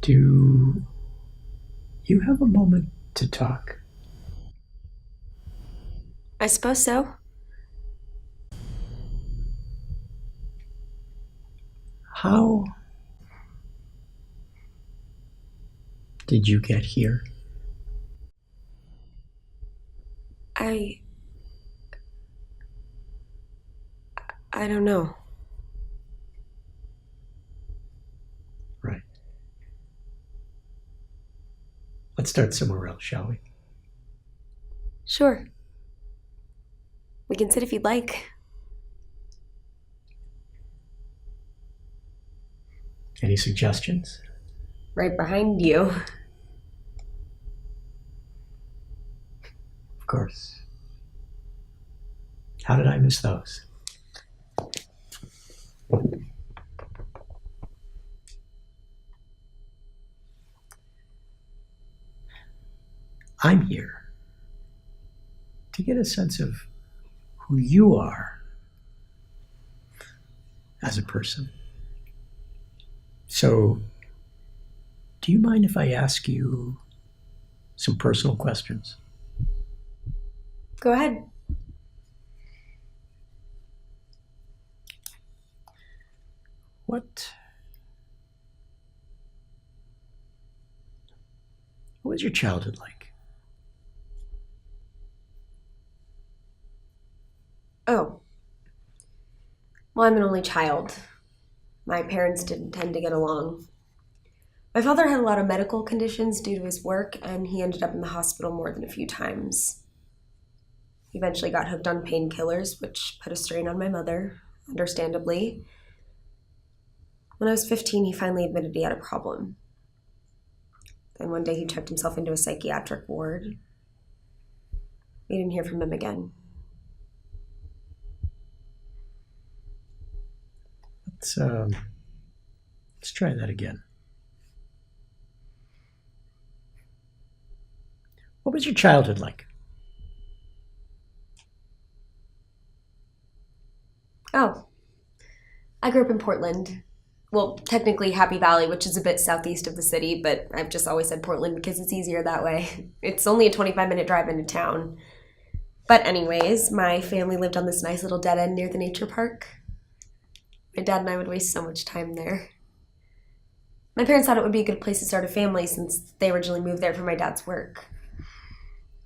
Do you have a moment to talk? I suppose so. How did you get here? I I don't know. Right. Let's start somewhere else, shall we? Sure. We can sit if you'd like. Any suggestions? Right behind you. Of course. How did I miss those? I'm here to get a sense of who you are as a person. So, do you mind if I ask you some personal questions? Go ahead. What was your childhood like? Oh. Well, I'm an only child. My parents didn't tend to get along. My father had a lot of medical conditions due to his work, and he ended up in the hospital more than a few times. He eventually got hooked on painkillers, which put a strain on my mother, understandably. When I was 15, he finally admitted he had a problem. Then one day he checked himself into a psychiatric ward. We didn't hear from him again. Let's try that again. What was your childhood like? Oh, I grew up in Portland. Well, technically Happy Valley, which is a bit southeast of the city, but I've just always said Portland because it's easier that way. It's only a 25-minute drive into town. But anyways, my family lived on this nice little dead end near the nature park. My dad and I would waste so much time there. My parents thought it would be a good place to start a family since they originally moved there for my dad's work.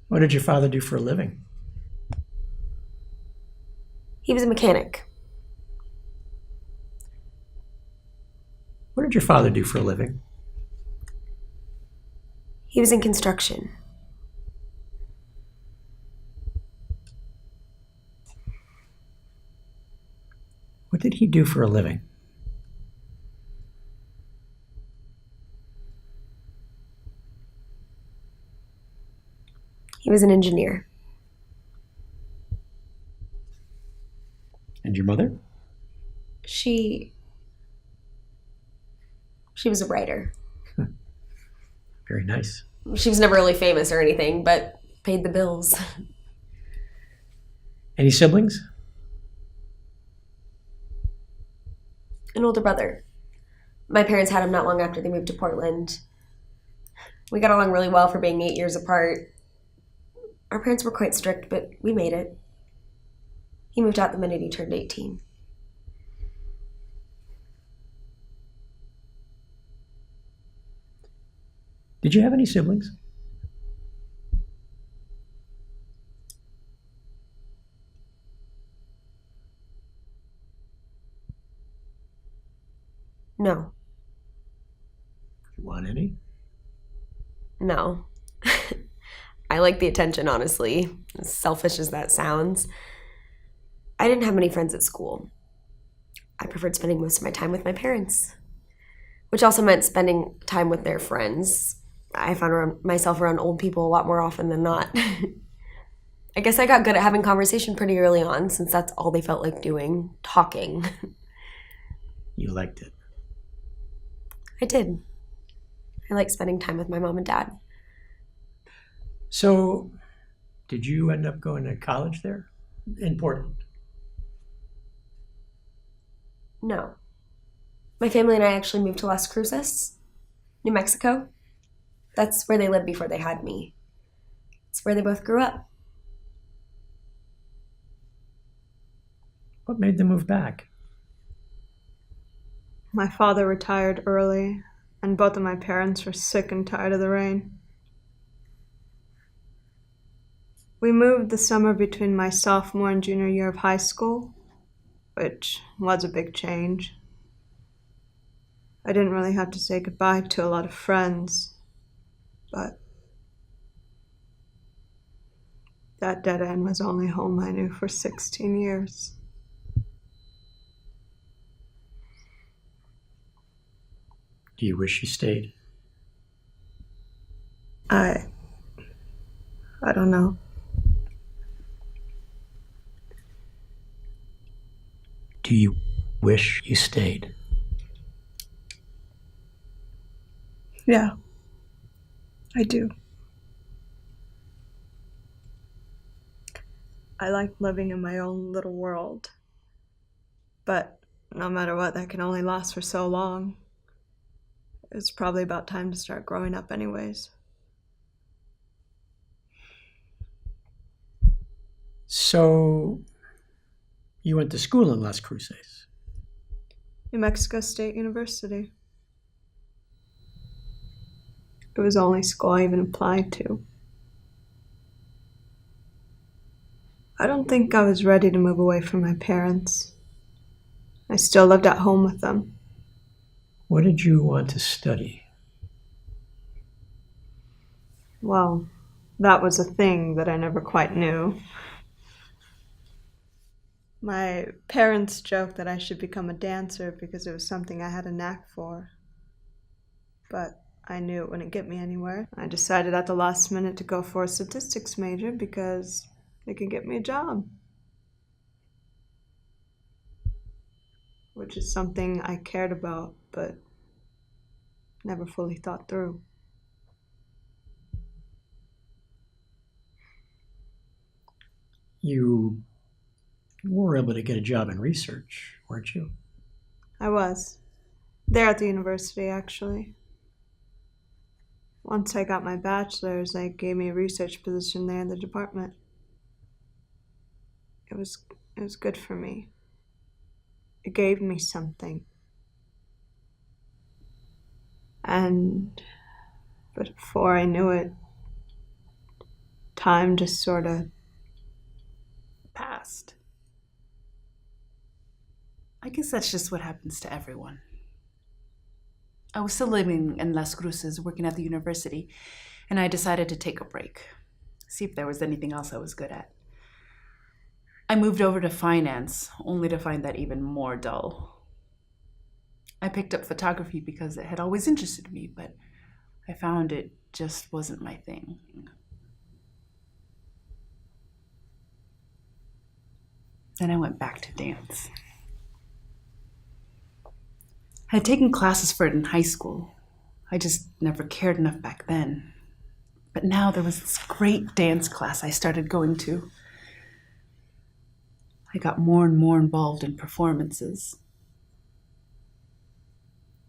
What did your father do for a living? He was a mechanic. What did your father do for a living? He was in construction. What did he do for a living? He was an engineer. And your mother? She was a writer. Very nice. She was never really famous or anything, but paid the bills. Any siblings? An older brother. My parents had him not long after they moved to Portland. We got along really well for being 8 years apart. Our parents were quite strict, but we made it. He moved out the minute he turned 18. Did you have any siblings? No. You want any? No. I like the attention, honestly. As selfish as that sounds. I didn't have many friends at school. I preferred spending most of my time with my parents, which also meant spending time with their friends. I found myself around old people a lot more often than not. I guess I got good at having conversation pretty early on since that's all they felt like doing, talking. You liked it. I did. I like spending time with my mom and dad. So, did you end up going to college there? In Portland? No. My family and I actually moved to Las Cruces. New Mexico. That's where they lived before they had me. It's where they both grew up. What made them move back? My father retired early, and both of my parents were sick and tired of the rain. We moved the summer between my sophomore and junior year of high school, which was a big change. I didn't really have to say goodbye to a lot of friends, but that dead end was the only home I knew for 16 years. Do you wish you stayed? I don't know. Do you wish you stayed? Yeah, I do. I like living in my own little world. But no matter what, that can only last for so long. It's probably about time to start growing up anyways. So, you went to school in Las Cruces. New Mexico State University. It was the only school I even applied to. I don't think I was ready to move away from my parents. I still lived at home with them. What did you want to study? Well, that was a thing that I never quite knew. My parents joked that I should become a dancer because it was something I had a knack for. But I knew it wouldn't get me anywhere. I decided at the last minute to go for a statistics major because it could get me a job. Which is something I cared about, but never fully thought through. You were able to get a job in research, weren't you? I was. There at the university, actually. Once I got my bachelor's, they gave me a research position there in the department. It was good for me. It gave me something. But before I knew it, time just sort of passed. I guess that's just what happens to everyone. I was still living in Las Cruces, working at the university, and I decided to take a break, see if there was anything else I was good at. I moved over to finance, only to find that even more dull. I picked up photography because it had always interested me, but I found it just wasn't my thing. Then I went back to dance. I had taken classes for it in high school. I just never cared enough back then. But now there was this great dance class I started going to. I got more and more involved in performances.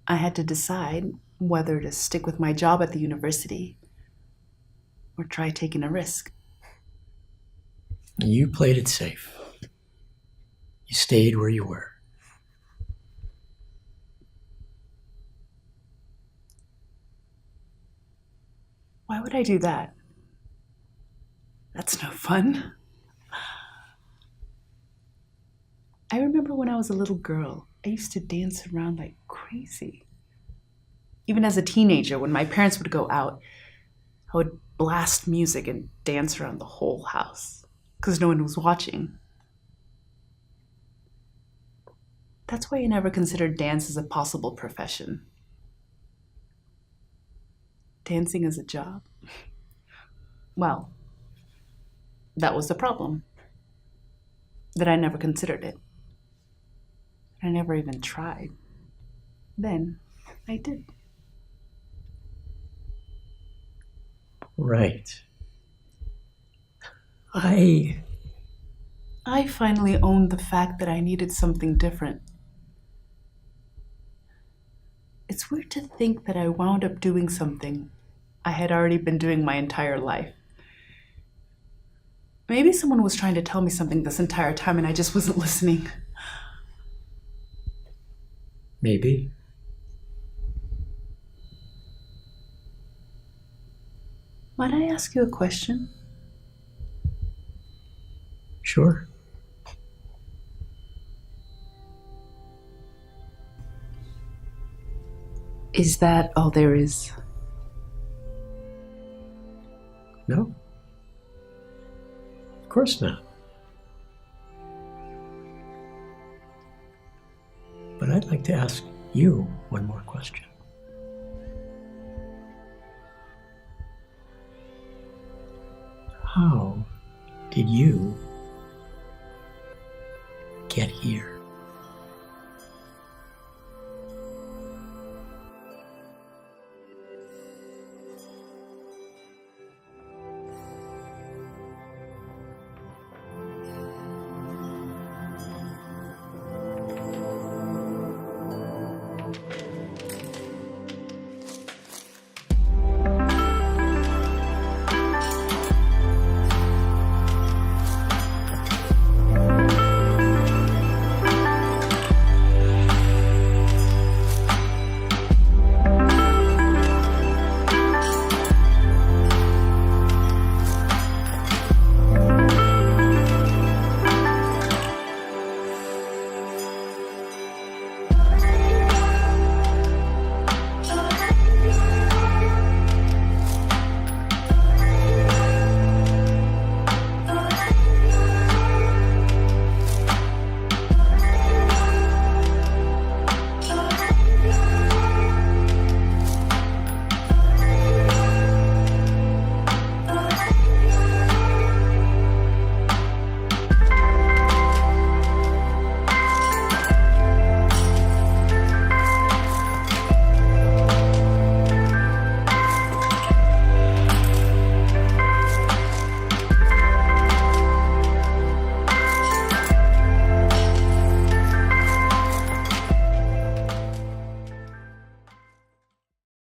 I had to decide whether to stick with my job at the university or try taking a risk. You played it safe. You stayed where you were. Why would I do that? That's no fun. I remember when I was a little girl, I used to dance around like crazy. Even as a teenager, when my parents would go out, I would blast music and dance around the whole house because no one was watching. That's why I never considered dance as a possible profession. Dancing as a job? Well, that was the problem. That I never considered it. I never even tried. Then I did. Right. I finally owned the fact that I needed something different. It's weird to think that I wound up doing something I had already been doing my entire life. Maybe someone was trying to tell me something this entire time and I just wasn't listening. Maybe. Might I ask you a question? Sure. Is that all there is? No. Of course not. But I'd like to ask you one more question. How did you